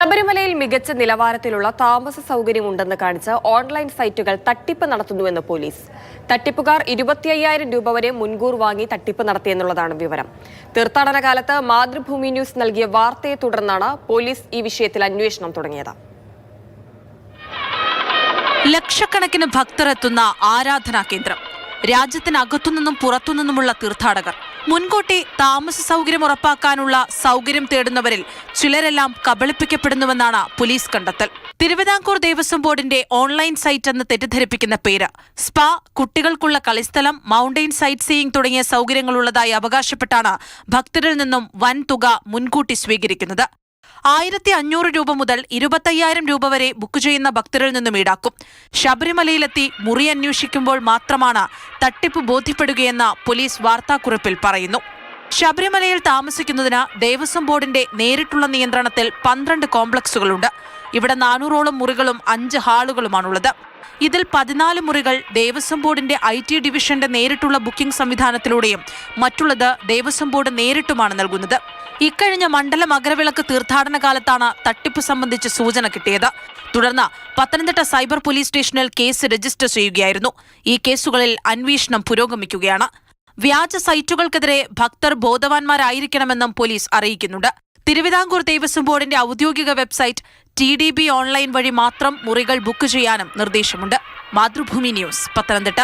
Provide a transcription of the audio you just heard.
ശബരിമലയിൽ മികച്ച നിലവാരത്തിലുള്ള താമസ സൗകര്യമുണ്ടെന്ന് കാണിച്ച് ഓൺലൈൻ സൈറ്റുകൾ തട്ടിപ്പ് നടത്തുന്നുവെന്ന് പോലീസ്. തട്ടിപ്പുകാർ 25,000 രൂപ വരെ മുൻകൂർ വാങ്ങി തട്ടിപ്പ് നടത്തിയെന്നുള്ളതാണ് വിവരം. തീർത്ഥാടന കാലത്ത് മാതൃഭൂമി ന്യൂസ് നൽകിയ വാർത്തയെ തുടർന്നാണ് പോലീസ് ഈ വിഷയത്തിൽ അന്വേഷണം തുടങ്ങിയത്. ലക്ഷക്കണക്കിന് ഭക്തർ എത്തുന്ന ആരാധനാ കേന്ദ്രം, രാജ്യത്തിനകത്തുനിന്നും പുറത്തുനിന്നുമുള്ള തീർത്ഥാടകർ, മുൻകൂട്ടി താമസ സൗകര്യം ഉറപ്പാക്കാനുള്ള സൗകര്യം തേടുന്നവരിൽ ചിലരെല്ലാം കബളിപ്പിക്കപ്പെടുന്നുവെന്നാണ് പോലീസ് കണ്ടെത്തൽ. തിരുവിതാംകൂർ ദേവസ്വം ബോർഡിന്റെ ഓൺലൈൻ സൈറ്റ് എന്ന് തെറ്റിദ്ധരിപ്പിക്കുന്ന പേര്, സ്പാ, കുട്ടികൾക്കുള്ള കളിസ്ഥലം, മൗണ്ടെയിൻ സൈറ്റ് സീയിങ് തുടങ്ങിയ സൗകര്യങ്ങളുള്ളതായി അവകാശപ്പെട്ടാണ് ഭക്തരിൽ നിന്നും വൻ തുക മുൻകൂട്ടി സ്വീകരിക്കുന്നത്. 1,500 രൂപ മുതൽ 25,000 രൂപ വരെ ബുക്ക് ചെയ്യുന്ന ഭക്തരിൽ നിന്നും ഈടാക്കും. ശബരിമലയിലെത്തി മുറി അന്വേഷിക്കുമ്പോൾ മാത്രമാണ് തട്ടിപ്പ് ബോധ്യപ്പെടുകയെന്ന് പോലീസ് വാർത്താക്കുറിപ്പിൽ പറയുന്നു. ശബരിമലയിൽ താമസിക്കുന്നതിന് ദേവസ്വം ബോർഡിന്റെ നേരിട്ടുള്ള നിയന്ത്രണത്തിൽ 12 കോംപ്ലക്സുകളുണ്ട്. ഇവിടെ 400ഓളം മുറികളും 5 ഹാളുകളുമാണുള്ളത്. ഇതിൽ 14 മുറികൾ ദേവസ്വം ബോർഡിന്റെ IT ഡിവിഷന്റെ നേരിട്ടുള്ള ബുക്കിംഗ് സംവിധാനത്തിലൂടെയും മറ്റുള്ളത് ദേവസ്വം ബോർഡ് നേരിട്ടുമാണ് നൽകുന്നത്. ഇക്കഴിഞ്ഞ മണ്ഡല മകരവിളക്ക് തീർത്ഥാടന കാലത്താണ് തട്ടിപ്പ് സംബന്ധിച്ച് സൂചന കിട്ടിയത്. തുടർന്ന് പത്തനംതിട്ട സൈബർ പോലീസ് സ്റ്റേഷനിൽ കേസ് രജിസ്റ്റർ ചെയ്യുകയായിരുന്നു. ഈ കേസുകളിൽ അന്വേഷണം പുരോഗമിക്കുകയാണ്. വ്യാജ സൈറ്റുകൾക്കെതിരെ ഭക്തർ ബോധവാന്മാരായിരിക്കണമെന്നും പോലീസ് അറിയിക്കുന്നുണ്ട്. തിരുവിതാംകൂർ ദേവസ്വം ബോർഡിന്റെ ഔദ്യോഗിക വെബ്സൈറ്റ് TDB ഓൺലൈൻ വഴി മാത്രം മുറികൾ ബുക്ക് ചെയ്യാനും നിർദ്ദേശമുണ്ട്. മാതൃഭൂമി ന്യൂസ്, പത്തനംതിട്ട.